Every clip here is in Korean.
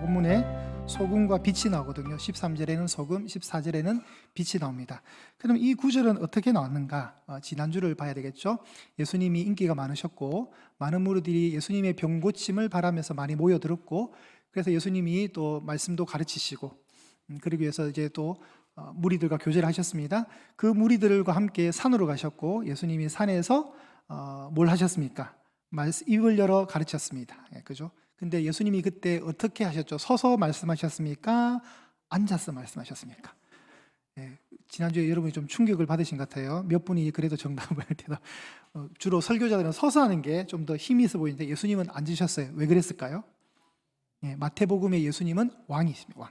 본문에 소금과 빛이 나오거든요. 13절에는 소금, 14절에는 빛이 나옵니다. 그럼 이 구절은 어떻게 나왔는가? 지난주를 봐야 되겠죠. 예수님이 인기가 많으셨고 많은 무리들이 예수님의 병 고침을 바라면서 많이 모여들었고, 그래서 예수님이 또 말씀도 가르치시고, 그러기 위해서 이제 또 무리들과 교제를 하셨습니다. 그 무리들과 함께 산으로 가셨고, 예수님이 산에서 뭘 하셨습니까? 입을 열어 가르쳤습니다. 그죠? 근데 예수님이 그때 어떻게 하셨죠? 서서 말씀하셨습니까? 앉아서 말씀하셨습니까? 지난주에 여러분이 좀 충격을 받으신 것 같아요. 몇 분이 그래도 정답을 대답. 주로 설교자들은 서서 하는 게 좀 더 힘이 있어 보이는데 예수님은 앉으셨어요. 왜 그랬을까요? 마태복음의 예수님은 왕이십니다. 왕.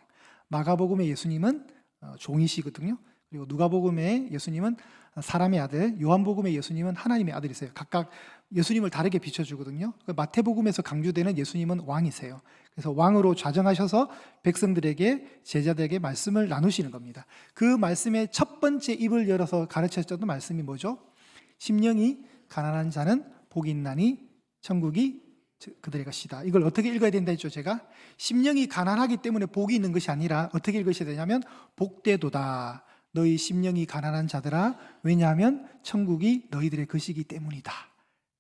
마가복음의 예수님은 종이시거든요. 그리고 누가복음의 예수님은 사람의 아들, 요한복음의 예수님은 하나님의 아들이세요. 각각 예수님을 다르게 비춰주거든요. 마태복음에서 강조되는 예수님은 왕이세요. 그래서 왕으로 좌정하셔서 백성들에게, 제자들에게 말씀을 나누시는 겁니다. 그 말씀의 첫 번째 입을 열어서 가르쳤던 말씀이 뭐죠? 심령이 가난한 자는 복이 있나니 천국이 그들의 것이다. 이걸 어떻게 읽어야 된다 했죠? 제가 심령이 가난하기 때문에 복이 있는 것이 아니라 어떻게 읽으셔야 되냐면 복되도다 너희 심령이 가난한 자들아, 왜냐하면 천국이 너희들의 것이기 때문이다.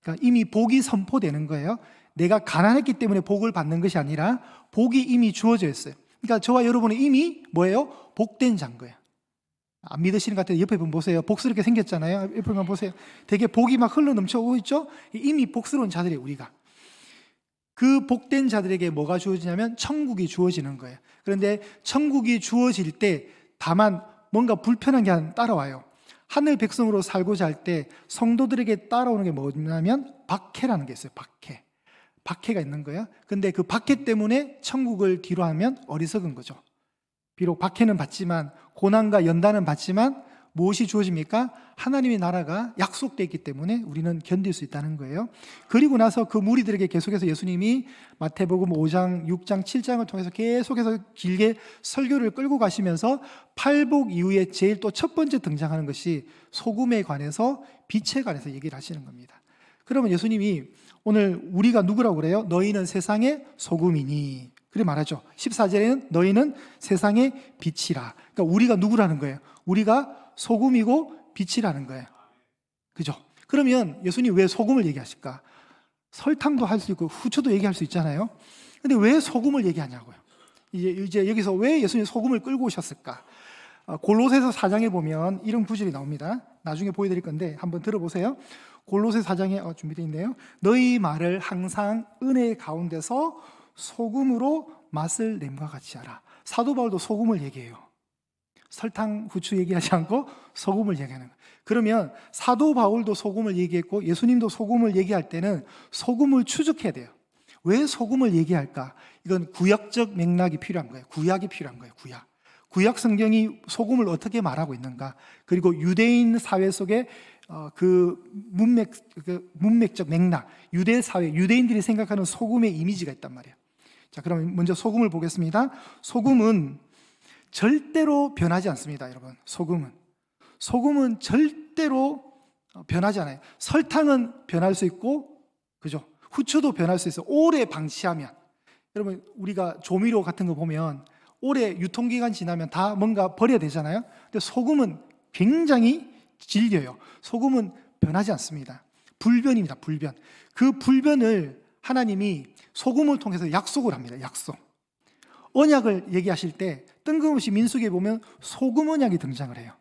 그러니까 이미 복이 선포되는 거예요. 내가 가난했기 때문에 복을 받는 것이 아니라 복이 이미 주어져 있어요. 그러니까 저와 여러분은 이미 뭐예요? 복된 자인 거예요. 안 믿으시는 것 같아요. 옆에 분 보세요. 복스럽게 생겼잖아요. 옆에만 보세요. 되게 복이 막 흘러 넘쳐오고 있죠? 이미 복스러운 자들이에요, 우리가. 그 복된 자들에게 뭐가 주어지냐면 천국이 주어지는 거예요. 그런데 천국이 주어질 때 다만 뭔가 불편한 게 따라와요. 하늘 백성으로 살고자 할 때 성도들에게 따라오는 게 뭐냐면 박해라는 게 있어요. 박해가 있는 거예요. 근데 그 박해 때문에 천국을 뒤로 하면 어리석은 거죠. 비록 박해는 받지만, 고난과 연단은 받지만 무엇이 주어집니까? 하나님의 나라가 약속되어 있기 때문에 우리는 견딜 수 있다는 거예요. 그리고 나서 그 무리들에게 계속해서 예수님이 마태복음 5장, 6장, 7장을 통해서 계속해서 길게 설교를 끌고 가시면서 팔복 이후에 제일 또 첫 번째 등장하는 것이 소금에 관해서, 빛에 관해서 얘기를 하시는 겁니다. 그러면 예수님이 오늘 우리가 누구라고 그래요? 너희는 세상의 소금이니, 그래 말하죠. 14절에는 너희는 세상의 빛이라. 그러니까 우리가 누구라는 거예요? 우리가 소금이고 빛이라는 거예요. 그죠? 그러면 예수님 왜 소금을 얘기하실까? 설탕도 할 수 있고 후추도 얘기할 수 있잖아요. 근데 왜 소금을 얘기하냐고요. 이제 여기서 왜 예수님 소금을 끌고 오셨을까? 골로새서 4장에 보면 이런 구절이 나옵니다. 나중에 보여드릴 건데 한번 들어보세요. 골로새 4장에 준비되어 있네요. 너희 말을 항상 은혜 가운데서 소금으로 맛을 냄과 같이 하라. 사도 바울도 소금을 얘기해요. 설탕, 후추 얘기하지 않고 소금을 얘기하는 거예요. 그러면 사도 바울도 소금을 얘기했고 예수님도 소금을 얘기할 때는 소금을 추적해야 돼요. 왜 소금을 얘기할까? 이건 구약적 맥락이 필요한 거예요. 구약이 필요한 거예요. 구약 성경이 소금을 어떻게 말하고 있는가? 그리고 유대인 사회 속에 그 문맥적 맥락, 유대 사회, 유대인들이 생각하는 소금의 이미지가 있단 말이에요. 자, 그럼 먼저 소금을 보겠습니다. 소금은 절대로 변하지 않습니다, 여러분. 소금은 절대로 변하지 않아요. 설탕은 변할 수 있고, 그죠? 후추도 변할 수 있어요. 오래 방치하면. 여러분, 우리가 조미료 같은 거 보면 오래 유통기간 지나면 다 뭔가 버려야 되잖아요. 근데 소금은 굉장히 질겨요. 소금은 변하지 않습니다. 불변입니다, 불변. 그 불변을 하나님이 소금을 통해서 약속을 합니다, 약속. 언약을 얘기하실 때 뜬금없이 민수기에 보면 소금 언약이 등장을 해요.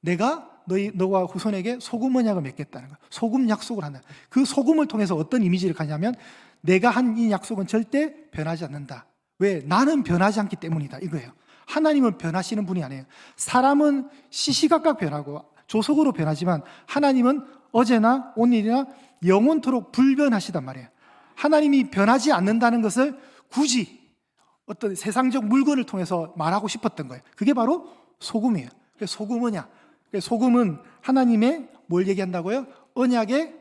내가 너와 후손에게 소금 언약을 맺겠다는 거예요. 소금 약속을 한다. 그 소금을 통해서 어떤 이미지를 가냐면 내가 한 이 약속은 절대 변하지 않는다. 왜? 나는 변하지 않기 때문이다, 이거예요. 하나님은 변하시는 분이 아니에요. 사람은 시시각각 변하고 조속으로 변하지만 하나님은 어제나 오늘이나 영원토록 불변하시단 말이에요. 하나님이 변하지 않는다는 것을 굳이 어떤 세상적 물건을 통해서 말하고 싶었던 거예요. 그게 바로 소금이에요. 그래서 소금 언약. 소금은 하나님의 뭘 얘기한다고요? 언약의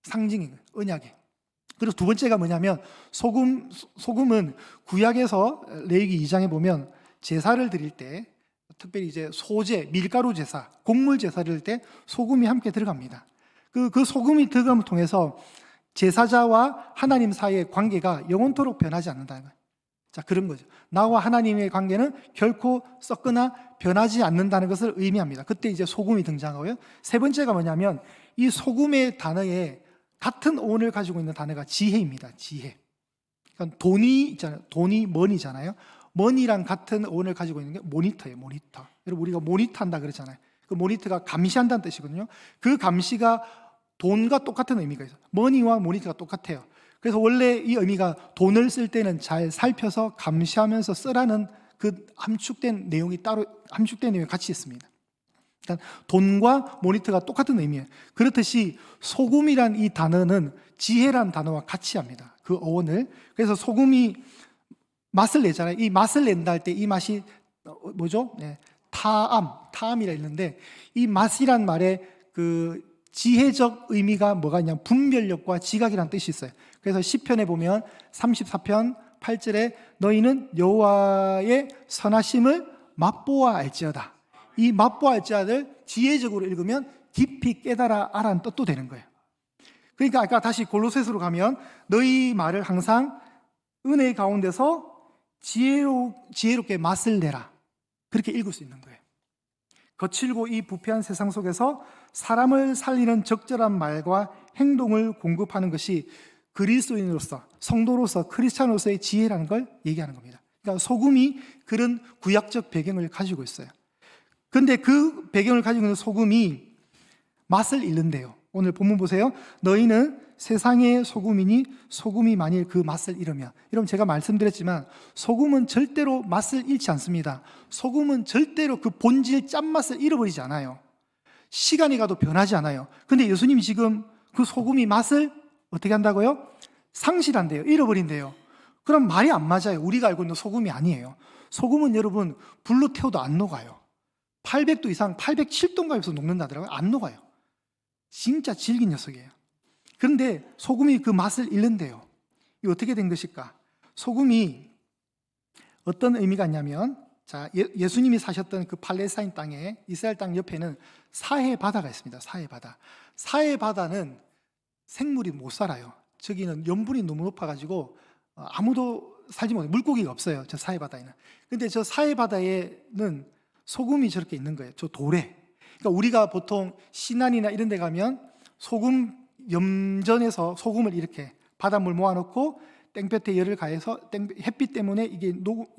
상징인 거예요. 언약의. 그리고 두 번째가 뭐냐면 소금은 구약에서 레위기 2장에 보면 제사를 드릴 때, 특별히 이제 소제, 밀가루 제사, 곡물 제사를 드릴 때 소금이 함께 들어갑니다. 그 소금이 들어감을 통해서 제사자와 하나님 사이의 관계가 영원토록 변하지 않는다는 거예요. 자, 그런 거죠. 나와 하나님의 관계는 결코 썩거나 변하지 않는다는 것을 의미합니다. 그때 이제 소금이 등장하고요. 세 번째가 뭐냐면 이 소금의 단어에 같은 어원을 가지고 있는 단어가 지혜입니다. 지혜. 그러니까 돈이 있잖아요. 돈이 머니잖아요. 머니랑 같은 어원을 가지고 있는 게 모니터예요. 모니터. 여러분 우리가 모니터한다 그러잖아요. 그 모니터가 감시한다는 뜻이거든요. 그 감시가 돈과 똑같은 의미가 있어요. 머니와 모니터가 똑같아요. 그래서 원래 이 의미가 돈을 쓸 때는 잘 살펴서 감시하면서 쓰라는 그 함축된 내용이 같이 있습니다. 일단 돈과 모니터가 똑같은 의미예요. 그렇듯이 소금이란 이 단어는 지혜란 단어와 같이 합니다. 그 어원을. 그래서 소금이 맛을 내잖아요. 이 맛을 낸다 할 때 이 맛이 뭐죠? 네, 타암이라 있는데 이 맛이란 말에 그 지혜적 의미가 뭐가 있냐면 분별력과 지각이라는 뜻이 있어요. 그래서 시편에 보면 34편 8절에 너희는 여호와의 선하심을 맛보아 알지어다. 이 맛보아 알지어다를 지혜적으로 읽으면 깊이 깨달아 알아는 뜻도 되는 거예요. 그러니까 아까 다시 골로새서로 가면 너희 말을 항상 은혜 가운데서 지혜롭게 맛을 내라. 그렇게 읽을 수 있는 거예요. 거칠고 이 부패한 세상 속에서 사람을 살리는 적절한 말과 행동을 공급하는 것이 그리스도인으로서, 성도로서, 크리스찬으로서의 지혜라는 걸 얘기하는 겁니다. 그러니까 소금이 그런 구약적 배경을 가지고 있어요. 그런데 그 배경을 가지고 있는 소금이 맛을 잃는데요. 오늘 본문 보세요. 너희는 세상의 소금이니 소금이 만일 그 맛을 잃으면, 여러분 제가 말씀드렸지만 소금은 절대로 맛을 잃지 않습니다. 소금은 절대로 그 본질 짠맛을 잃어버리지 않아요. 시간이 가도 변하지 않아요. 근데 예수님이 지금 그 소금이 맛을 어떻게 한다고요? 상실한대요. 잃어버린대요. 그럼 말이 안 맞아요. 우리가 알고 있는 소금이 아니에요. 소금은 여러분 불로 태워도 안 녹아요. 800도 이상 807도인가에서 녹는다더라고요. 안 녹아요. 진짜 질긴 녀석이에요. 그런데 소금이 그 맛을 잃는데요. 이 어떻게 된 것일까? 소금이 어떤 의미가 있냐면, 자, 예수님이 사셨던 그 팔레스타인 땅에, 이스라엘 땅 옆에는 사해 바다가 있습니다. 사해 바다. 사해 바다는 생물이 못 살아요. 저기는 염분이 너무 높아가지고 아무도 살지 못해요. 물고기가 없어요. 저 사해 바다에는. 근데 저 사해 바다에는 소금이 저렇게 있는 거예요. 저 돌에. 그러니까 우리가 보통 신안이나 이런 데 가면 소금 염전에서 소금을 이렇게 바닷물 모아놓고 땡볕에 열을 가해서 햇빛 때문에 이게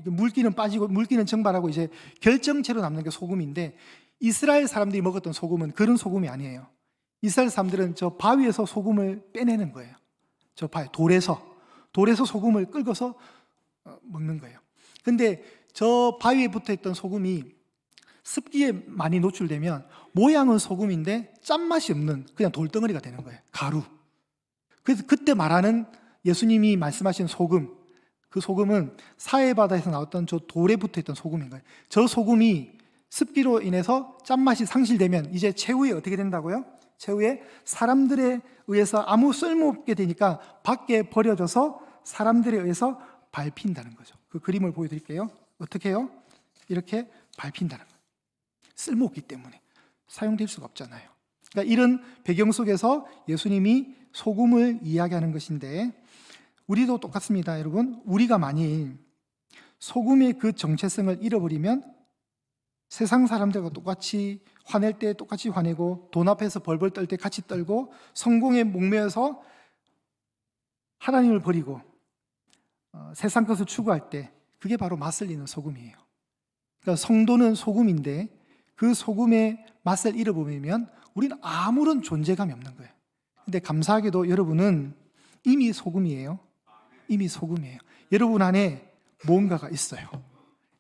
물기는 빠지고 물기는 증발하고 이제 결정체로 남는 게 소금인데, 이스라엘 사람들이 먹었던 소금은 그런 소금이 아니에요. 이스라엘 사람들은 저 바위에서 소금을 빼내는 거예요. 저 바위, 돌에서 소금을 긁어서 먹는 거예요. 근데 저 바위에 붙어 있던 소금이 습기에 많이 노출되면 모양은 소금인데 짠맛이 없는 그냥 돌덩어리가 되는 거예요. 가루. 그래서 그때 말하는 예수님이 말씀하신 소금, 그 소금은 사해바다에서 나왔던 저 돌에 붙어있던 소금인 거예요. 저 소금이 습기로 인해서 짠맛이 상실되면 이제 최후에 어떻게 된다고요? 최후에 사람들에 의해서 아무 쓸모없게 되니까 밖에 버려져서 사람들에 의해서 밟힌다는 거죠. 그 그림을 보여드릴게요. 어떻게 해요? 이렇게 밟힌다는 거예요. 쓸모없기 때문에 사용될 수가 없잖아요. 그러니까 이런 배경 속에서 예수님이 소금을 이야기하는 것인데, 우리도 똑같습니다. 여러분, 우리가 만일 소금의 그 정체성을 잃어버리면 세상 사람들과 똑같이 화낼 때 똑같이 화내고, 돈 앞에서 벌벌 떨 때 같이 떨고, 성공에 목매어서 하나님을 버리고 세상 것을 추구할 때, 그게 바로 맛을 잃는 소금이에요. 그러니까 성도는 소금인데 그 소금의 맛을 잃어버리면 우리는 아무런 존재감이 없는 거예요. 근데 감사하게도 여러분은 이미 소금이에요. 이미 소금이에요. 여러분 안에 뭔가가 있어요.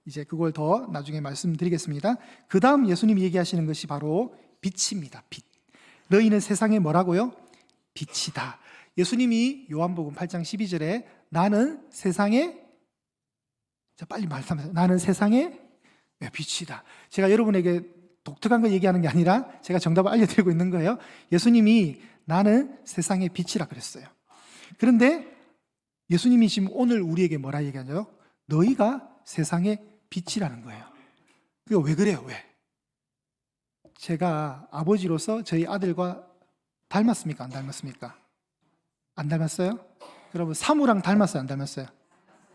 이제 그걸 더 나중에 말씀드리겠습니다. 그 다음 예수님이 얘기하시는 것이 바로 빛입니다. 빛. 너희는 세상에 뭐라고요? 빛이다. 예수님이 요한복음 8장 12절에 나는 세상에, 자 빨리 말씀하세요. 나는 세상에 빛이다. 제가 여러분에게 독특한 거 얘기하는 게 아니라 제가 정답을 알려드리고 있는 거예요. 예수님이 나는 세상의 빛이라 그랬어요. 그런데 예수님이 지금 오늘 우리에게 뭐라 얘기하죠? 너희가 세상의 빛이라는 거예요. 그게 왜 그래요? 왜? 제가 아버지로서 저희 아들과 닮았습니까? 안 닮았습니까? 안 닮았어요? 여러분 사무랑 닮았어요? 안 닮았어요?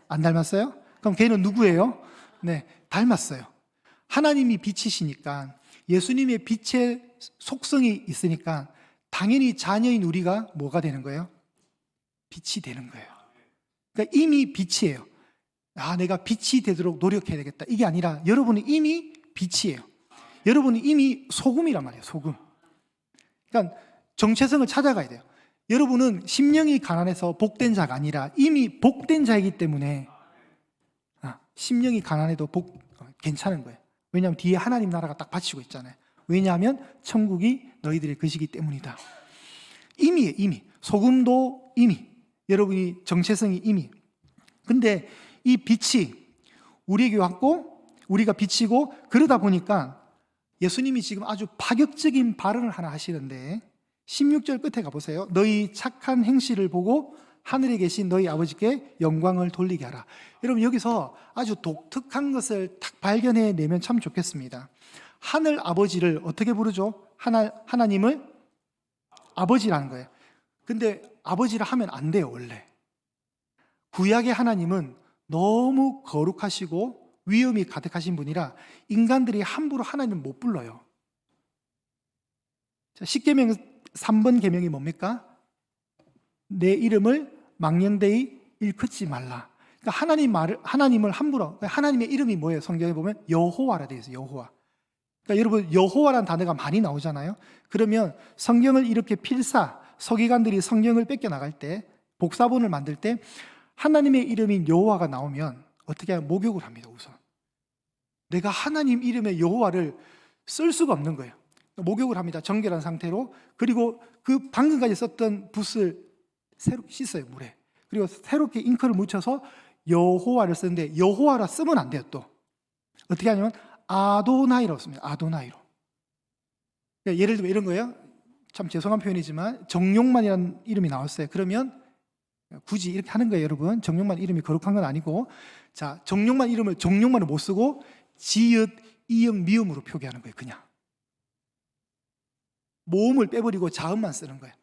안 닮았어요? 그럼 걔는 누구예요? 네, 닮았어요. 하나님이 빛이시니까 예수님의 빛의 속성이 있으니까 당연히 자녀인 우리가 뭐가 되는 거예요? 빛이 되는 거예요. 그러니까 이미 빛이에요. 내가 빛이 되도록 노력해야 되겠다. 이게 아니라 여러분은 이미 빛이에요. 여러분은 이미 소금이란 말이에요. 소금. 그러니까 정체성을 찾아가야 돼요. 여러분은 심령이 가난해서 복된 자가 아니라 이미 복된 자이기 때문에 심령이 가난해도 괜찮은 거예요. 왜냐하면 뒤에 하나님 나라가 딱 받치고 있잖아요. 왜냐하면 천국이 너희들의 것이기 때문이다. 이미예요. 이미. 소금도 이미. 여러분이 정체성이 이미. 근데 이 빛이 우리에게 왔고 우리가 비치고 그러다 보니까 예수님이 지금 아주 파격적인 발언을 하나 하시는데 16절 끝에 가보세요. 너희 착한 행실을 보고 하늘에 계신 너희 아버지께 영광을 돌리게 하라. 여러분 여기서 아주 독특한 것을 딱 발견해내면 참 좋겠습니다. 하늘 아버지를 어떻게 부르죠? 하나님을 아버지라는 거예요. 근데 아버지를 하면 안 돼요. 원래 구약의 하나님은 너무 거룩하시고 위엄이 가득하신 분이라 인간들이 함부로 하나님을 못 불러요. 10계명 3번 계명이 뭡니까? 내 이름을 망령되이 일컫지 말라. 그러니까 하나님을 함부로, 하나님의 이름이 뭐예요? 성경에 보면 여호와라 되어 있어요. 여호와. 그러니까 여러분 여호와라는 단어가 많이 나오잖아요. 그러면 성경을 이렇게 서기관들이 성경을 뺏겨 나갈 때, 복사본을 만들 때 하나님의 이름인 여호와가 나오면 어떻게 하면 목욕을 합니다. 우선 내가 하나님 이름의 여호와를 쓸 수가 없는 거예요. 목욕을 합니다. 정결한 상태로. 그리고 그 방금까지 썼던 붓을 새롭게 씻어요. 물에. 그리고 새롭게 잉크를 묻혀서 여호와를 쓰는데 여호와라 쓰면 안 돼요. 또 어떻게 하냐면 아도나이라고 씁니다. 아도나이로. 그러니까 예를 들면 이런 거예요. 참 죄송한 표현이지만 정용만이라는 이름이 나왔어요. 그러면 굳이 이렇게 하는 거예요. 여러분 정용만 이름이 거룩한 건 아니고, 자 정용만 이름을 정용만을 못 쓰고 지읒, 이응, 미음으로 표기하는 거예요. 그냥 모음을 빼버리고 자음만 쓰는 거예요.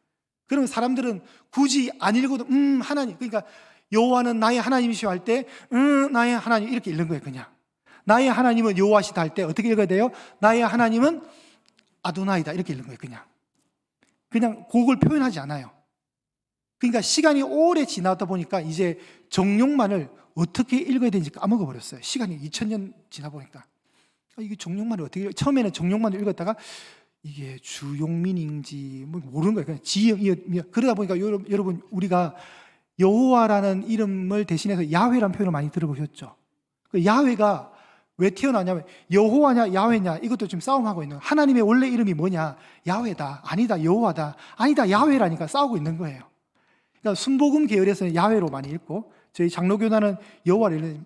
그러면 사람들은 굳이 안 읽어도 하나님, 그러니까 여호와는 나의 하나님이시오 할 때 나의 하나님 이렇게 읽는 거예요. 그냥 나의 하나님은 여호와시다 할 때 어떻게 읽어야 돼요? 나의 하나님은 아도나이다 이렇게 읽는 거예요. 그냥 그걸 표현하지 않아요. 그러니까 시간이 오래 지나다 보니까 이제 정용만을 어떻게 읽어야 되는지 까먹어버렸어요. 시간이 2000년 지나 보니까 이게 정용만을 어떻게 읽어요? 처음에는 정용만을 읽었다가 이게 주용민인지 뭐 모르는 거예요. 그냥 지영, 그러다 보니까 여러분 우리가 여호와라는 이름을 대신해서 야훼라는 표현을 많이 들어보셨죠? 그 야훼가 왜 튀어나왔냐면 여호와냐 야훼냐 이것도 지금 싸움하고 있는 거예요. 하나님의 원래 이름이 뭐냐? 야훼다. 아니다. 여호와다. 아니다. 야훼라니까 싸우고 있는 거예요. 그러니까 순복음 계열에서는 야훼로 많이 읽고 저희 장로교단은 여호와를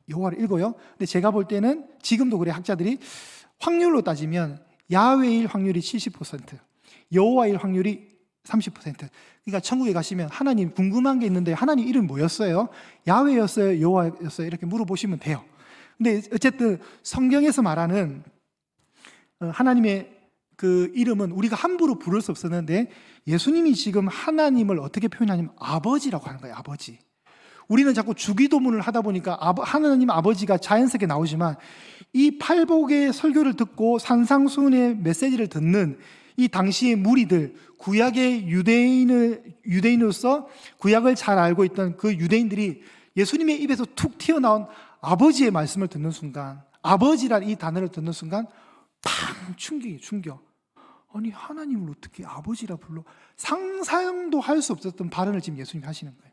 읽어요. 근데 제가 볼 때는 지금도 그래. 학자들이 확률로 따지면 야훼일 확률이 70%, 여호와일 확률이 30%. 그러니까 천국에 가시면 하나님 궁금한 게 있는데 하나님 이름 뭐였어요? 야훼였어요? 여호와였어요? 이렇게 물어보시면 돼요. 근데 어쨌든 성경에서 말하는 하나님의 그 이름은 우리가 함부로 부를 수 없었는데 예수님이 지금 하나님을 어떻게 표현하냐면 아버지라고 하는 거예요. 아버지. 우리는 자꾸 주기도문을 하다 보니까 하나님 아버지가 자연스럽게 나오지만 이 팔복의 설교를 듣고 산상수훈의 메시지를 듣는 이 당시의 무리들, 구약의 유대인으로서 구약을 잘 알고 있던 그 유대인들이 예수님의 입에서 툭 튀어나온 아버지의 말씀을 듣는 순간, 아버지라는 이 단어를 듣는 순간 팡 충격. 아니 하나님을 어떻게 아버지라 불러? 상상도 할 수 없었던 발언을 지금 예수님이 하시는 거예요.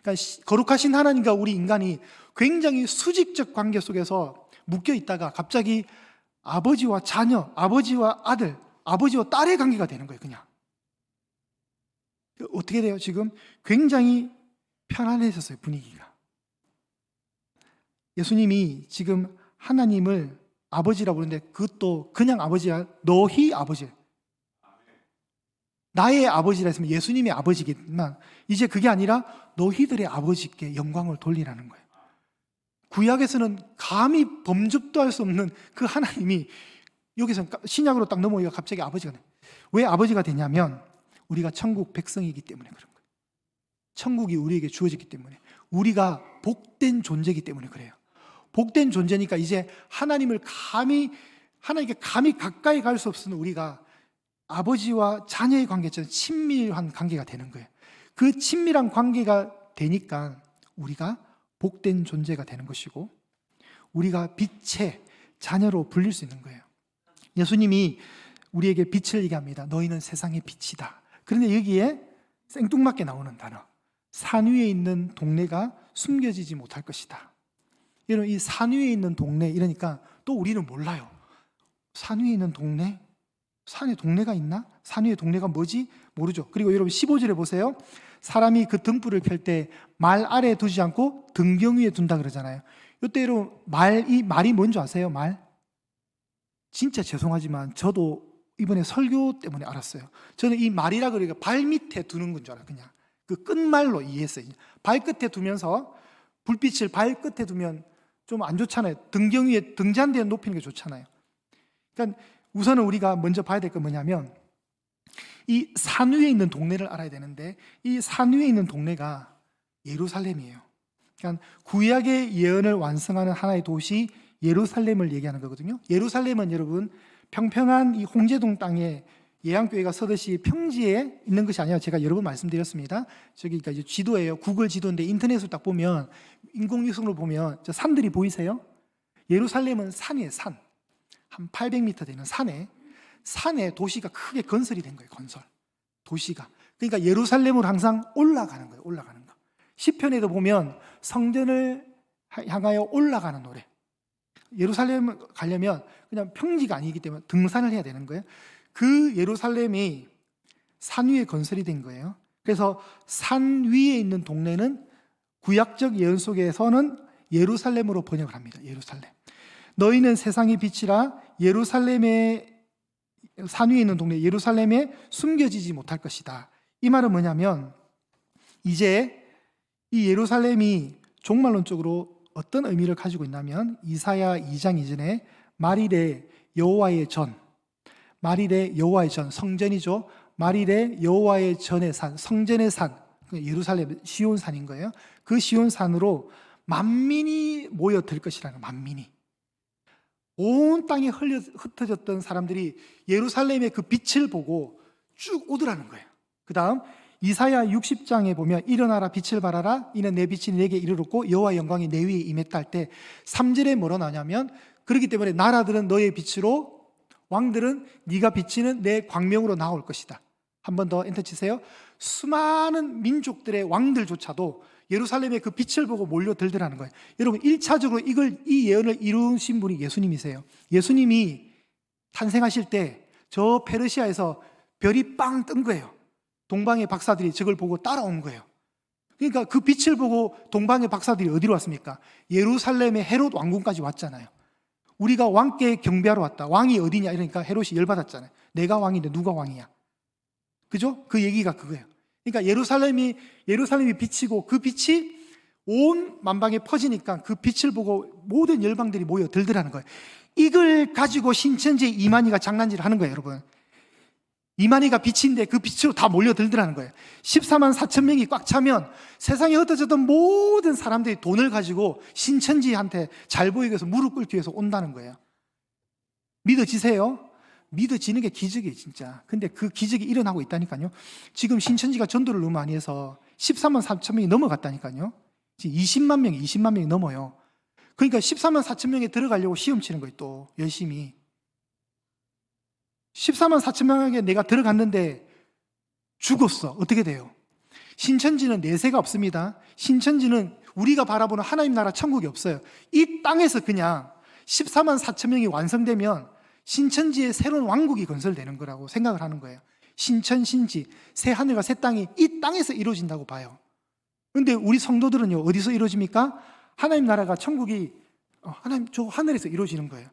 그러니까 거룩하신 하나님과 우리 인간이 굉장히 수직적 관계 속에서 묶여 있다가 갑자기 아버지와 자녀, 아버지와 아들, 아버지와 딸의 관계가 되는 거예요. 그냥 어떻게 돼요? 지금 굉장히 편안해졌어요. 분위기가. 예수님이 지금 하나님을 아버지라고 부르는데 그것도 그냥 아버지야. 너희 아버지. 나의 아버지라 했으면 예수님의 아버지겠지만 이제 그게 아니라 너희들의 아버지께 영광을 돌리라는 거예요. 구약에서는 감히 범접도 할 수 없는 그 하나님이 여기서 신약으로 딱 넘어오니까 갑자기 아버지가 돼요. 왜 아버지가 되냐면 우리가 천국 백성이기 때문에 그런 거예요. 천국이 우리에게 주어졌기 때문에, 우리가 복된 존재이기 때문에 그래요. 복된 존재니까 이제 하나님께 감히 가까이 갈 수 없는 우리가 아버지와 자녀의 관계처럼 친밀한 관계가 되는 거예요. 그 친밀한 관계가 되니까 우리가 복된 존재가 되는 것이고, 우리가 빛의 자녀로 불릴 수 있는 거예요. 예수님이 우리에게 빛을 얘기합니다. 너희는 세상의 빛이다. 그런데 여기에 생뚱맞게 나오는 단어, 산 위에 있는 동네가 숨겨지지 못할 것이다. 여러분, 이 산 위에 있는 동네, 이러니까 또 우리는 몰라요. 산 위에 있는 동네? 산에 동네가 있나? 산 위에 동네가 뭐지? 모르죠. 그리고 여러분 15절에 보세요. 사람이 그 등불을 켤 때 말 아래에 두지 않고 등경 위에 둔다 그러잖아요. 이때 여러분 이 말이 뭔지 아세요? 말? 진짜 죄송하지만 저도 이번에 설교 때문에 알았어요. 저는 이 말이라 그러니까 발 밑에 두는 건 줄 알아요. 그냥 그 끝말로 이해했어요. 발끝에 두면서 불빛을 발끝에 두면 좀 안 좋잖아요. 등경 위에 등잔대에 높이는 게 좋잖아요. 그러니까 우선은 우리가 먼저 봐야 될 건 뭐냐면, 이 산 위에 있는 동네를 알아야 되는데, 이 산 위에 있는 동네가 예루살렘이에요. 그러니까 구약의 예언을 완성하는 하나의 도시 예루살렘을 얘기하는 거거든요. 예루살렘은 여러분 평평한 이 홍제동 땅에 예양교회가 서듯이 평지에 있는 것이 아니라, 제가 여러 번 말씀드렸습니다. 저기가 이제 지도예요. 구글 지도인데 인터넷으로 딱 보면, 인공위성으로 보면 저 산들이 보이세요? 예루살렘은 산이에요. 산. 한 800m 되는 산에 도시가 크게 건설이 된 거예요. 도시가. 그러니까 예루살렘으로 항상 올라가는 거예요. 올라가는 거. 시편에도 보면 성전을 향하여 올라가는 노래. 예루살렘 가려면 그냥 평지가 아니기 때문에 등산을 해야 되는 거예요. 그 예루살렘이 산 위에 건설이 된 거예요. 그래서 산 위에 있는 동네는 구약적 예언 속에서는 예루살렘으로 번역을 합니다. 예루살렘. 너희는 세상의 빛이라 예루살렘의 산 위에 있는 동네 예루살렘에 숨겨지지 못할 것이다. 이 말은 뭐냐면, 이제 이 예루살렘이 종말론적으로 어떤 의미를 가지고 있냐면, 이사야 2장 이전에 말일에 여호와의 전, 성전이죠. 말일에 여호와의 전의 산, 성전의 산, 예루살렘 시온산인 거예요. 그 시온산으로 만민이 모여들 것이라는, 만민이. 온 땅에 흩어졌던 사람들이 예루살렘의 그 빛을 보고 쭉 오더라는 거예요. 그 다음 이사야 60장에 보면, 일어나라 빛을 발하라 이는 내 빛이 내게 이르렀고 여호와의 영광이 내 위에 임했다 할 때 3절에 뭐라 나오냐면, 그렇기 때문에 나라들은 너의 빛으로, 왕들은 네가 비치는 내 광명으로 나올 것이다. 한 번 더 엔터 치세요. 수많은 민족들의 왕들조차도 예루살렘의 그 빛을 보고 몰려들더라는 거예요. 여러분 1차적으로 이 예언을 이루신 분이 예수님이세요. 예수님이 탄생하실 때 저 페르시아에서 별이 빵 뜬 거예요. 동방의 박사들이 저걸 보고 따라온 거예요. 그러니까 그 빛을 보고 동방의 박사들이 어디로 왔습니까? 예루살렘의 헤롯 왕궁까지 왔잖아요. 우리가 왕께 경배하러 왔다. 왕이 어디냐 이러니까 헤롯이 열받았잖아요. 내가 왕인데 누가 왕이야? 그죠? 그 얘기가 그거예요. 그러니까 예루살렘이 비치고 그 빛이 온 만방에 퍼지니까 그 빛을 보고 모든 열방들이 모여들더라는 거예요. 이걸 가지고 신천지 이만희가 장난질을 하는 거예요, 여러분. 이만희가 빛인데 그 빛으로 다 몰려들더라는 거예요. 14만 4천 명이 꽉 차면 세상에 흩어졌던 모든 사람들이 돈을 가지고 신천지한테 잘 보이기 위해서 무릎 꿇기 위해서 온다는 거예요. 믿어지세요? 믿어지는 게 기적이에요, 진짜. 근데 그 기적이 일어나고 있다니까요. 지금 신천지가 전도를 너무 많이 해서 14만 4천 명이 넘어갔다니까요. 지금 20만 명이 넘어요. 그러니까 14만 4천 명에 들어가려고 시험 치는 거예요, 또 열심히. 14만 4천 명에게 내가 들어갔는데 죽었어. 어떻게 돼요? 신천지는 내세가 없습니다. 신천지는 우리가 바라보는 하나님 나라 천국이 없어요. 이 땅에서 그냥 14만 4천 명이 완성되면 신천지의 새로운 왕국이 건설되는 거라고 생각을 하는 거예요. 신천신지, 새 하늘과 새 땅이 이 땅에서 이루어진다고 봐요. 그런데 우리 성도들은요, 어디서 이루어집니까? 하나님 나라가, 천국이 하나님 저 하늘에서 이루어지는 거예요.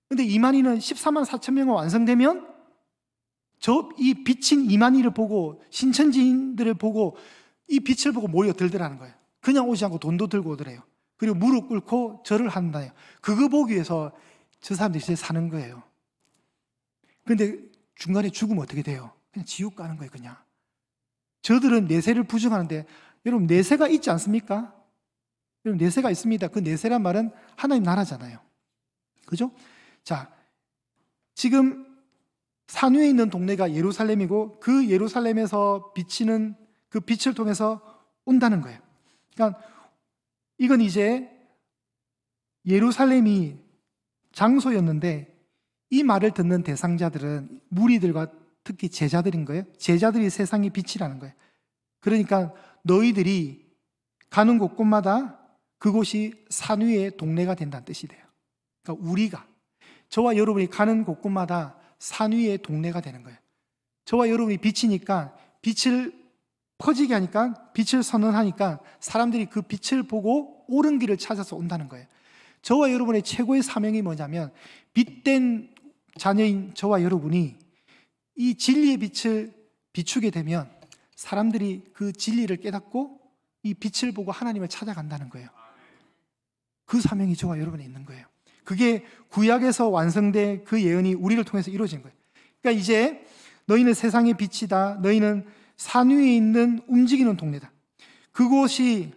그런데 이만희는 14만 4천 명이 완성되면 이 비친 이만희를 보고, 신천지인들을 보고, 이 빛을 보고 모여들더라는 거예요. 그냥 오지 않고 돈도 들고 오더래요. 그리고 무릎 꿇고 절을 한다요. 그거 보기 위해서 저 사람들이 이제 사는 거예요. 그런데 중간에 죽으면 어떻게 돼요? 그냥 지옥 가는 거예요, 그냥. 저들은 내세를 부정하는데 여러분 내세가 있지 않습니까? 여러분 내세가 있습니다. 그 내세란 말은 하나님 나라잖아요. 그죠? 자, 지금 산 위에 있는 동네가 예루살렘이고 그 예루살렘에서 비치는 그 빛을 통해서 온다는 거예요. 그러니까 이건 이제 예루살렘이 장소였는데 이 말을 듣는 대상자들은 무리들과 특히 제자들인 거예요. 제자들이 세상의 빛이라는 거예요. 그러니까 너희들이 가는 곳곳마다 그곳이 산 위의 동네가 된다는 뜻이 돼요. 그러니까 우리가, 저와 여러분이 가는 곳곳마다 산 위의 동네가 되는 거예요. 저와 여러분이 빛이니까 빛을 퍼지게 하니까, 빛을 선언하니까 사람들이 그 빛을 보고 옳은 길을 찾아서 온다는 거예요. 저와 여러분의 최고의 사명이 뭐냐면 빛된 자녀인 저와 여러분이 이 진리의 빛을 비추게 되면 사람들이 그 진리를 깨닫고 이 빛을 보고 하나님을 찾아간다는 거예요. 그 사명이 저와 여러분에 있는 거예요. 그게 구약에서 완성된 그 예언이 우리를 통해서 이루어진 거예요. 그러니까 이제 너희는 세상의 빛이다. 너희는 산 위에 있는 움직이는 동네다. 그곳이,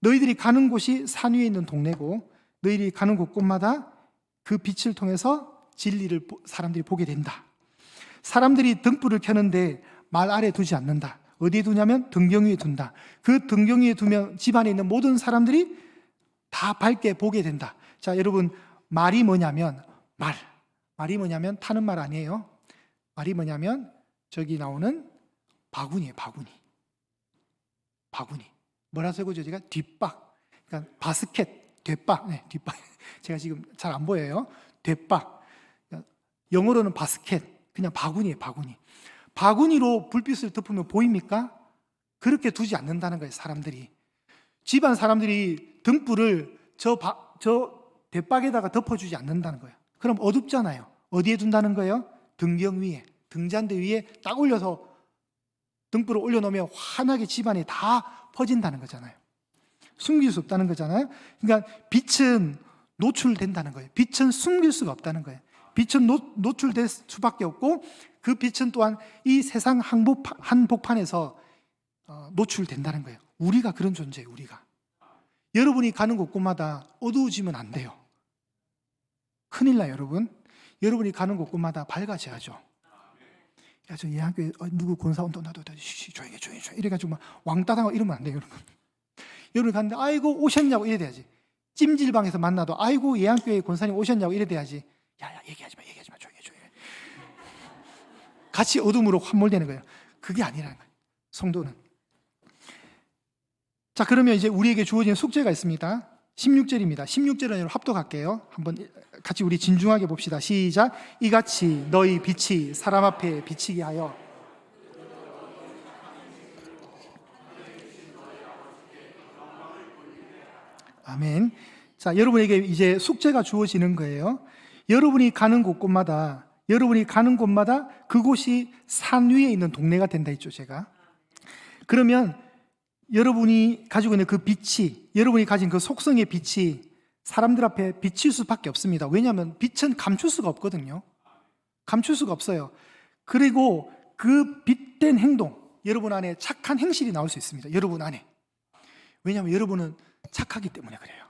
너희들이 가는 곳이 산 위에 있는 동네고 너희들이 가는 곳곳마다 그 빛을 통해서 진리를 사람들이 보게 된다. 사람들이 등불을 켜는데 말 아래 두지 않는다. 어디에 두냐면 등경 위에 둔다. 그 등경 위에 두면 집안에 있는 모든 사람들이 다 밝게 보게 된다. 자, 여러분, 말이 뭐냐면 말이 뭐냐면 타는 말 아니에요. 말이 뭐냐면 저기 나오는 바구니예요. 바구니. 뭐라 써고죠? 제가 뒷박. 그러니까 바스켓, 뒷박. 네, 뒷박. 제가 지금 잘 안 보여요. 뒷박. 영어로는 바스켓. 그냥 바구니예요. 바구니로 불빛을 덮으면 보입니까? 그렇게 두지 않는다는 거예요. 사람들이. 집안 사람들이 등불을 저 뒷박에다가 덮어주지 않는다는 거예요. 그럼 어둡잖아요. 어디에 둔다는 거예요? 등경 위에, 등잔대 위에 딱 올려서 등불을 올려놓으면 환하게 집안에 다 퍼진다는 거잖아요. 숨길 수 없다는 거잖아요. 그러니까 빛은 노출된다는 거예요. 빛은 숨길 수가 없다는 거예요. 빛은 노출될 수밖에 없고 그 빛은 또한 이 세상 한복판에서 노출된다는 거예요. 우리가 그런 존재예요. 우리가. 여러분이 가는 곳곳마다 어두워지면 안 돼요. 큰일 나요. 여러분이 가는 곳곳마다 밝아져야죠. 야, 저 예학교에 누구 권사 온다, 나도 조용히 이래가지고 막 왕따당하고 이러면 안 돼요. 여러분 갔는데 아이고 오셨냐고 이래 돼야지. 찜질방에서 만나도 아이고 예학교에 권사님 오셨냐고 이래 돼야지. 야야 얘기하지 마 조용히 같이 어둠으로 함몰되는 거예요. 그게 아니라는 거예요. 성도는. 자, 그러면 이제 우리에게 주어진 숙제가 있습니다. 16절입니다. 16절은 여러분 합독할게요. 한번 같이 우리 진중하게 봅시다. 시작. 이같이 너희 빛이 사람 앞에 비치게 하여. 아멘. 자, 여러분에게 이제 숙제가 주어지는 거예요. 여러분이 가는 곳마다 그곳이 산 위에 있는 동네가 된다 했죠, 제가. 그러면 여러분이 가지고 있는 그 빛이, 여러분이 가진 그 속성의 빛이 사람들 앞에 비칠 수밖에 없습니다. 왜냐하면 빛은 감출 수가 없거든요. 감출 수가 없어요. 그리고 그 빛된 행동, 여러분 안에 착한 행실이 나올 수 있습니다. 여러분 안에. 왜냐하면 여러분은 착하기 때문에 그래요.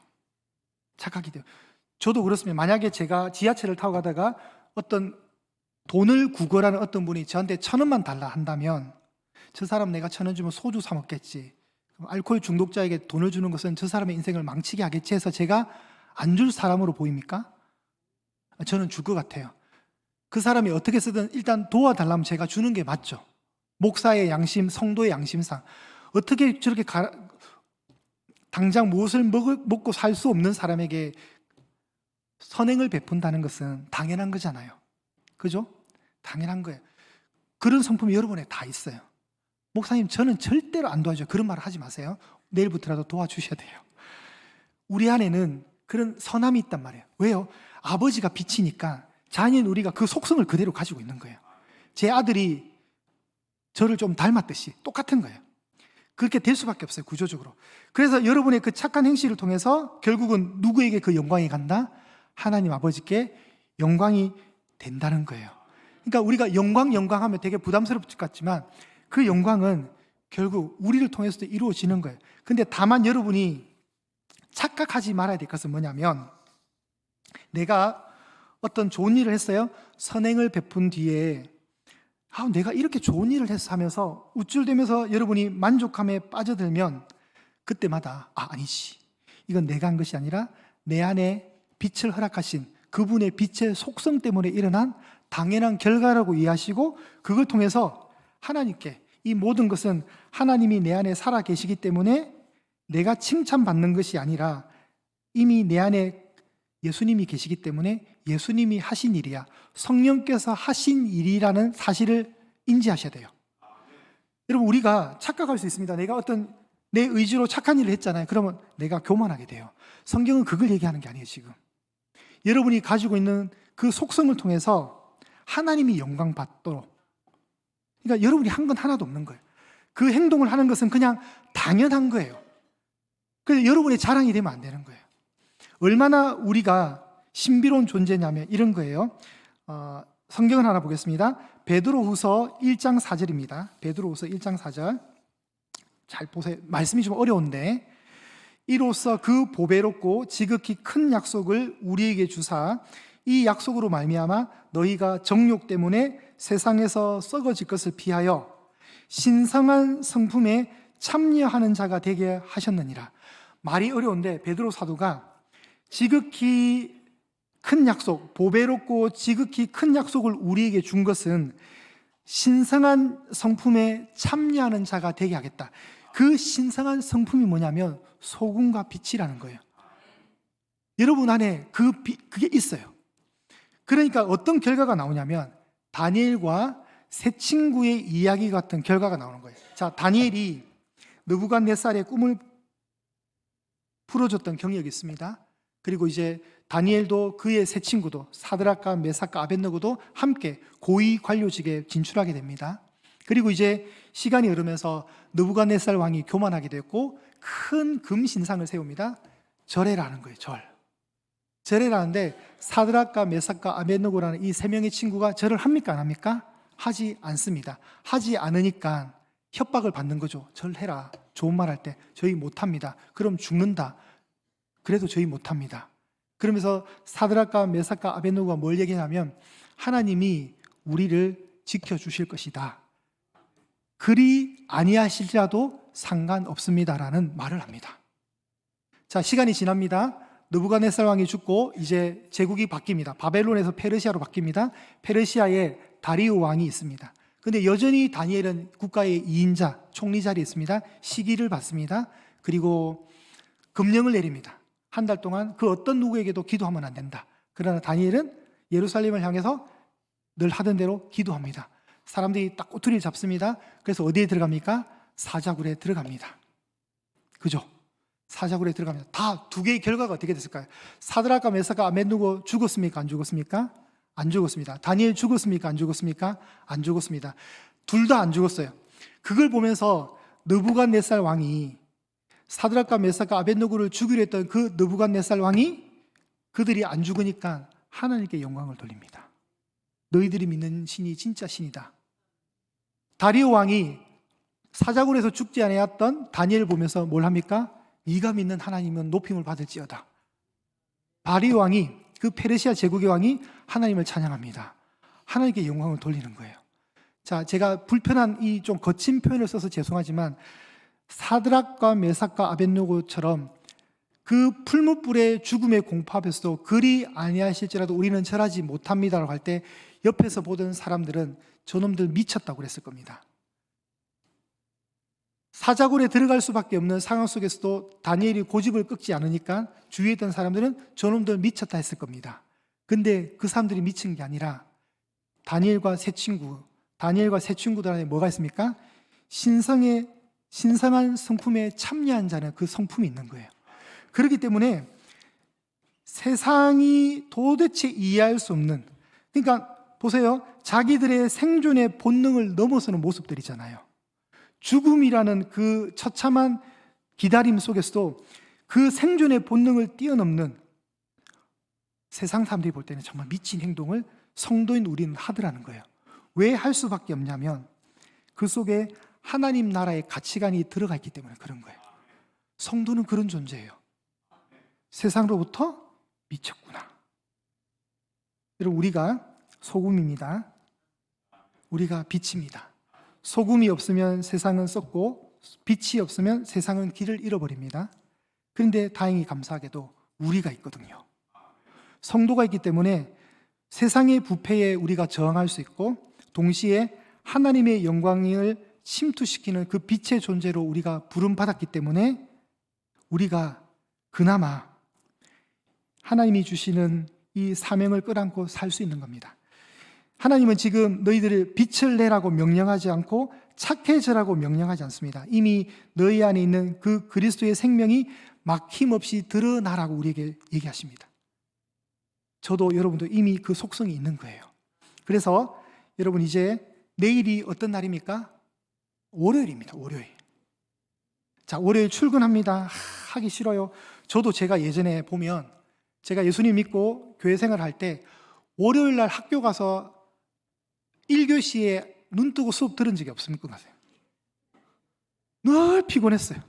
착하기 때문에. 저도 그렇습니다. 만약에 제가 지하철을 타고 가다가 어떤 돈을 구걸하는 어떤 분이 저한테 1,000원만 달라 한다면 저 사람 내가 1,000원 주면 소주 사 먹겠지. 알코올 중독자에게 돈을 주는 것은 저 사람의 인생을 망치게 하겠지 해서 제가 안 줄 사람으로 보입니까? 저는 줄 것 같아요. 그 사람이 어떻게 쓰든 일단 도와달라면 제가 주는 게 맞죠. 목사의 양심, 성도의 양심상 어떻게 저렇게 당장 무엇을 먹고 살 수 없는 사람에게 선행을 베푼다는 것은 당연한 거잖아요. 그죠? 당연한 거예요. 그런 성품이 여러분에 다 있어요. 목사님, 저는 절대로 안 도와줘요. 그런 말을 하지 마세요. 내일부터라도 도와주셔야 돼요. 우리 안에는 그런 선함이 있단 말이에요. 왜요? 아버지가 빛이니까 자녀인 우리가 그 속성을 그대로 가지고 있는 거예요. 제 아들이 저를 좀 닮았듯이 똑같은 거예요. 그렇게 될 수밖에 없어요, 구조적으로. 그래서 여러분의 그 착한 행실을 통해서 결국은 누구에게 그 영광이 간다? 하나님 아버지께 영광이 된다는 거예요. 그러니까 우리가 영광 하면 되게 부담스럽을 것 같지만 그 영광은 결국 우리를 통해서도 이루어지는 거예요. 근데 다만 여러분이 착각하지 말아야 될 것은 뭐냐면, 내가 어떤 좋은 일을 했어요. 선행을 베푼 뒤에 내가 이렇게 좋은 일을 했어 하면서 우쭐대면서 여러분이 만족함에 빠져들면, 그때마다 아니지, 이건 내가 한 것이 아니라 내 안에 빛을 허락하신 그분의 빛의 속성 때문에 일어난 당연한 결과라고 이해하시고, 그걸 통해서 하나님께, 이 모든 것은 하나님이 내 안에 살아 계시기 때문에 내가 칭찬받는 것이 아니라 이미 내 안에 예수님이 계시기 때문에 예수님이 하신 일이야, 성령께서 하신 일이라는 사실을 인지하셔야 돼요. 여러분, 우리가 착각할 수 있습니다. 내가 어떤 내 의지로 착한 일을 했잖아요. 그러면 내가 교만하게 돼요. 성경은 그걸 얘기하는 게 아니에요. 지금 여러분이 가지고 있는 그 속성을 통해서 하나님이 영광 받도록, 그러니까 여러분이 한 건 하나도 없는 거예요. 그 행동을 하는 것은 그냥 당연한 거예요. 그래서 여러분의 자랑이 되면 안 되는 거예요. 얼마나 우리가 신비로운 존재냐면 이런 거예요. 성경을 하나 보겠습니다. 베드로후서 1장 4절입니다. 베드로후서 1장 4절. 잘 보세요. 말씀이 좀 어려운데, 이로써 그 보배롭고 지극히 큰 약속을 우리에게 주사 이 약속으로 말미암아 너희가 정욕 때문에 세상에서 썩어질 것을 피하여 신성한 성품에 참여하는 자가 되게 하셨느니라. 말이 어려운데 베드로 사도가 지극히 큰 약속, 보배롭고 지극히 큰 약속을 우리에게 준 것은 신성한 성품에 참여하는 자가 되게 하겠다. 그 신성한 성품이 뭐냐면 소금과 빛이라는 거예요. 여러분 안에 그게 있어요. 그러니까 어떤 결과가 나오냐면 다니엘과 세 친구의 이야기 같은 결과가 나오는 거예요. 자, 다니엘이 느부갓네살의 꿈을 풀어줬던 경력이 있습니다. 그리고 이제 다니엘도 그의 세 친구도 사드락과 메삭과 아벳느고도 함께 고위 관료직에 진출하게 됩니다. 그리고 이제 시간이 흐르면서 느부갓네살 왕이 교만하게 됐고 큰 금 신상을 세웁니다. 절해라는 거예요. 절해라는데 사드락과 메삭과 아벳느고라는 이 세 명의 친구가 절을 합니까? 안 합니까? 하지 않습니다. 하지 않으니까 협박을 받는 거죠. 절해라. 좋은 말 할 때 저희 못합니다. 그럼 죽는다. 그래도 저희 못합니다. 그러면서 사드락과 메삭과 아벳느고가 뭘 얘기하냐면 하나님이 우리를 지켜주실 것이다. 그리 아니하실지라도 상관없습니다라는 말을 합니다. 자, 시간이 지납니다. 느부갓네살 왕이 죽고 이제 제국이 바뀝니다. 바벨론에서 페르시아로 바뀝니다. 페르시아에 다리우 왕이 있습니다. 근데 여전히 다니엘은 국가의 2인자 총리 자리에 있습니다. 시기를 받습니다. 그리고 금령을 내립니다. 한 달 동안 그 어떤 누구에게도 기도하면 안 된다. 그러나 다니엘은 예루살렘을 향해서 늘 하던 대로 기도합니다. 사람들이 딱 꼬투리를 잡습니다. 그래서 어디에 들어갑니까? 사자굴에 들어갑니다. 그죠? 사자굴에 들어갑니다. 다 두 개의 결과가 어떻게 됐을까요? 사드락과 메삭과 아벳느고 죽었습니까? 안 죽었습니까? 안 죽었습니다. 다니엘 죽었습니까? 안 죽었습니까? 안 죽었습니다. 둘 다 안 죽었어요. 그걸 보면서 느부갓네살 왕이 사드락과 메삭과 아벳느고를 죽이려 했던 그 느부갓네살 왕이 그들이 안 죽으니까 하나님께 영광을 돌립니다. 너희들이 믿는 신이 진짜 신이다. 다리오 왕이 사자굴에서 죽지 아니하였던 다니엘을 보면서 뭘 합니까? 네가 믿는 하나님은 높임을 받을지어다. 다리오 왕이, 그 페르시아 제국의 왕이 하나님을 찬양합니다. 하나님께 영광을 돌리는 거예요. 자, 제가 불편한 이 좀 거친 표현을 써서 죄송하지만 사드락과 메삭과 아벳느고처럼 그 풀무불의 죽음의 공포 앞에서도 그리 아니하실지라도 우리는 절하지 못합니다라고 할 때 옆에서 보던 사람들은 저놈들 미쳤다고 그랬을 겁니다. 사자굴에 들어갈 수밖에 없는 상황 속에서도 다니엘이 고집을 꺾지 않으니까 주위에 있던 사람들은 저놈들 미쳤다 했을 겁니다. 근데 그 사람들이 미친 게 아니라 다니엘과 세 친구들 안에 뭐가 있습니까? 신성한 성품에 참여한 자는 그 성품이 있는 거예요. 그렇기 때문에 세상이 도대체 이해할 수 없는, 그러니까 보세요. 자기들의 생존의 본능을 넘어서는 모습들이잖아요. 죽음이라는 그 처참한 기다림 속에서도 그 생존의 본능을 뛰어넘는, 세상 사람들이 볼 때는 정말 미친 행동을 성도인 우리는 하더라는 거예요. 왜 할 수밖에 없냐면 그 속에 하나님 나라의 가치관이 들어가 있기 때문에 그런 거예요. 성도는 그런 존재예요. 세상으로부터 미쳤구나. 여러분, 우리가 소금입니다. 우리가 빛입니다. 소금이 없으면 세상은 썩고 빛이 없으면 세상은 길을 잃어버립니다. 그런데 다행히 감사하게도 우리가 있거든요. 성도가 있기 때문에 세상의 부패에 우리가 저항할 수 있고 동시에 하나님의 영광을 침투시키는 그 빛의 존재로 우리가 부름받았기 때문에 우리가 그나마 하나님이 주시는 이 사명을 끌어안고 살 수 있는 겁니다. 하나님은 지금 너희들을 빛을 내라고 명령하지 않고 착해져라고 명령하지 않습니다. 이미 너희 안에 있는 그 그리스도의 생명이 막힘없이 드러나라고 우리에게 얘기하십니다. 저도 여러분도 이미 그 속성이 있는 거예요. 그래서 여러분, 이제 내일이 어떤 날입니까? 월요일입니다. 월요일. 자, 월요일 출근합니다. 하기 싫어요. 저도 제가 예전에 보면 제가 예수님 믿고 교회 생활할 때 월요일 날 학교 가서 1교시에 눈 뜨고 수업 들은 적이 없습니까? 늘 피곤했어요.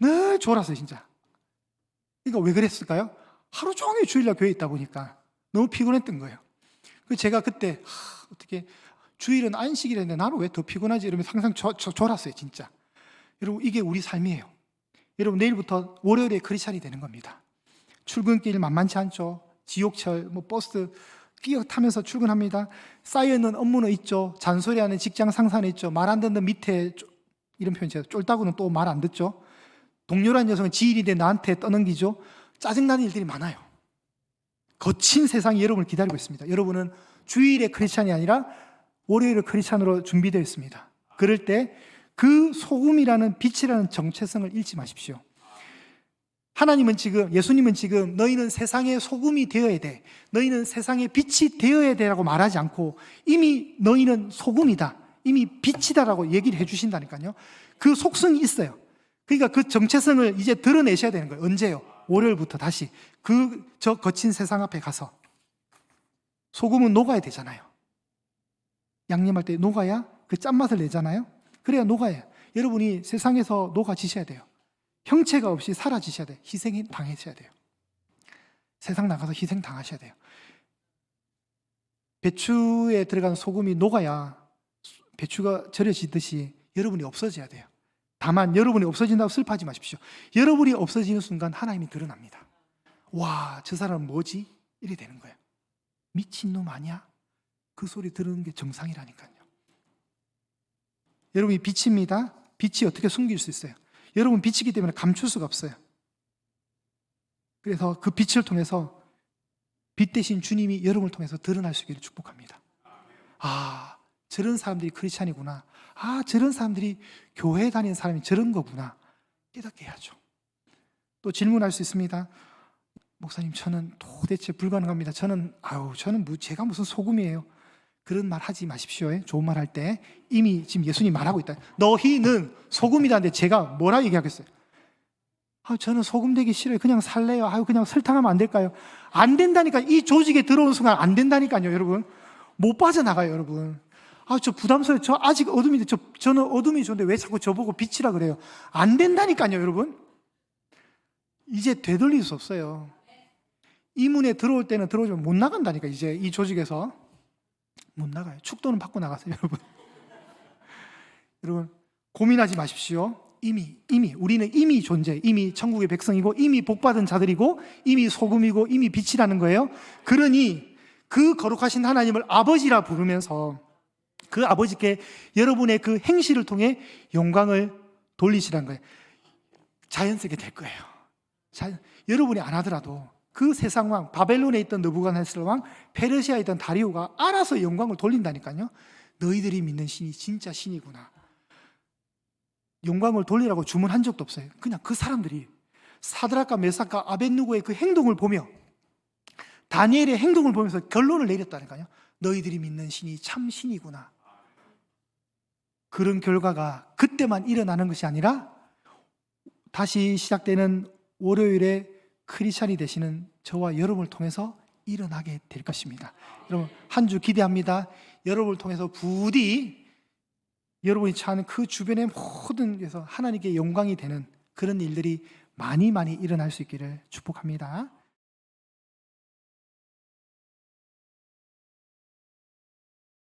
늘 졸았어요, 진짜. 그러니까 왜 그랬을까요? 하루 종일 주일날 교회에 있다 보니까 너무 피곤했던 거예요. 그래서 제가 그때 어떻게 주일은 안식일인데 나는 왜 더 피곤하지? 이러면서 항상 졸았어요, 진짜. 여러분, 이게 우리 삶이에요. 여러분, 내일부터 월요일에 크리스찬이 되는 겁니다. 출근길 만만치 않죠. 지옥철, 버스 끼어 타면서 출근합니다. 쌓여있는 업무는 있죠. 잔소리하는 직장 상사는 있죠. 말 안 듣는 밑에, 이런 표현 제가 쫄다구는 또 말 안 듣죠. 동료라는 녀석은 지일이 돼 나한테 떠넘기죠. 짜증나는 일들이 많아요. 거친 세상이 여러분을 기다리고 있습니다. 여러분은 주일의 크리스찬이 아니라 월요일의 크리스찬으로 준비되어 있습니다. 그럴 때 그 소금이라는 빛이라는 정체성을 잃지 마십시오. 하나님은 지금, 예수님은 지금 너희는 세상의 소금이 되어야 돼, 너희는 세상의 빛이 되어야 돼라고 말하지 않고 이미 너희는 소금이다, 이미 빛이다라고 얘기를 해주신다니까요. 그 속성이 있어요. 그러니까 그 정체성을 이제 드러내셔야 되는 거예요. 언제요? 월요일부터 다시 저 거친 세상 앞에 가서. 소금은 녹아야 되잖아요. 양념할 때 녹아야 그 짠맛을 내잖아요. 그래야 녹아야. 여러분이 세상에서 녹아지셔야 돼요. 형체가 없이 사라지셔야 돼요. 희생 당하셔야 돼요. 세상 나가서 희생 당하셔야 돼요. 배추에 들어간 소금이 녹아야 배추가 절여지듯이 여러분이 없어져야 돼요. 다만 여러분이 없어진다고 슬퍼하지 마십시오. 여러분이 없어지는 순간 하나님이 드러납니다. 와, 저 사람은 뭐지? 이래 되는 거예요. 미친놈 아니야? 그 소리 들은 게 정상이라니까요. 여러분이 빛입니다. 빛이 어떻게 숨길 수 있어요? 여러분 빛이기 때문에 감출 수가 없어요. 그래서 그 빛을 통해서 빛 대신 주님이 여러분을 통해서 드러날 수 있기를 축복합니다. 아, 저런 사람들이 크리스찬이구나. 아, 저런 사람들이 교회 다니는 사람이 저런 거구나. 깨닫게 해야죠. 또 질문할 수 있습니다. 목사님, 저는 도대체 불가능합니다. 저는 제가 무슨 소금이에요. 그런 말 하지 마십시오. 좋은 말 할 때 이미 지금 예수님 말하고 있다. 너희는 소금이다는데 제가 뭐라 얘기하겠어요? 저는 소금 되기 싫어요. 그냥 살래요. 그냥 설탕하면 안 될까요? 안 된다니까. 이 조직에 들어오는 순간 안 된다니까요, 여러분. 못 빠져나가요, 여러분. 저 부담스러워요. 저 아직 어둠인데, 저는 어둠이 좋은데 왜 자꾸 저보고 빛이라 그래요? 안 된다니까요, 여러분. 이제 되돌릴 수 없어요. 이 문에 들어올 때는 들어오지만 못 나간다니까. 이제 이 조직에서 못 나가요. 축도는 받고 나가세요, 여러분. 여러분, 고민하지 마십시오. 이미 우리는 이미 존재, 이미 천국의 백성이고 이미 복받은 자들이고 이미 소금이고 이미 빛이라는 거예요. 그러니 그 거룩하신 하나님을 아버지라 부르면서 그 아버지께 여러분의 그 행실을 통해 영광을 돌리시라는 거예요. 자연스럽게 될 거예요. 여러분이 안 하더라도 그 세상 왕, 바벨론에 있던 느부갓네살 왕, 페르시아에 있던 다리오가 알아서 영광을 돌린다니까요. 너희들이 믿는 신이 진짜 신이구나. 영광을 돌리라고 주문한 적도 없어요. 그냥 그 사람들이 사드락과 메삭과 아벳느고의 그 행동을 보며, 다니엘의 행동을 보면서 결론을 내렸다니까요. 너희들이 믿는 신이 참 신이구나. 그런 결과가 그때만 일어나는 것이 아니라 다시 시작되는 월요일에 크리스찬이 되시는 저와 여러분을 통해서 일어나게 될 것입니다. 여러분, 한 주 기대합니다. 여러분을 통해서 부디 여러분이 처하는 그 주변의 모든 데서 하나님께 영광이 되는 그런 일들이 많이 일어날 수 있기를 축복합니다.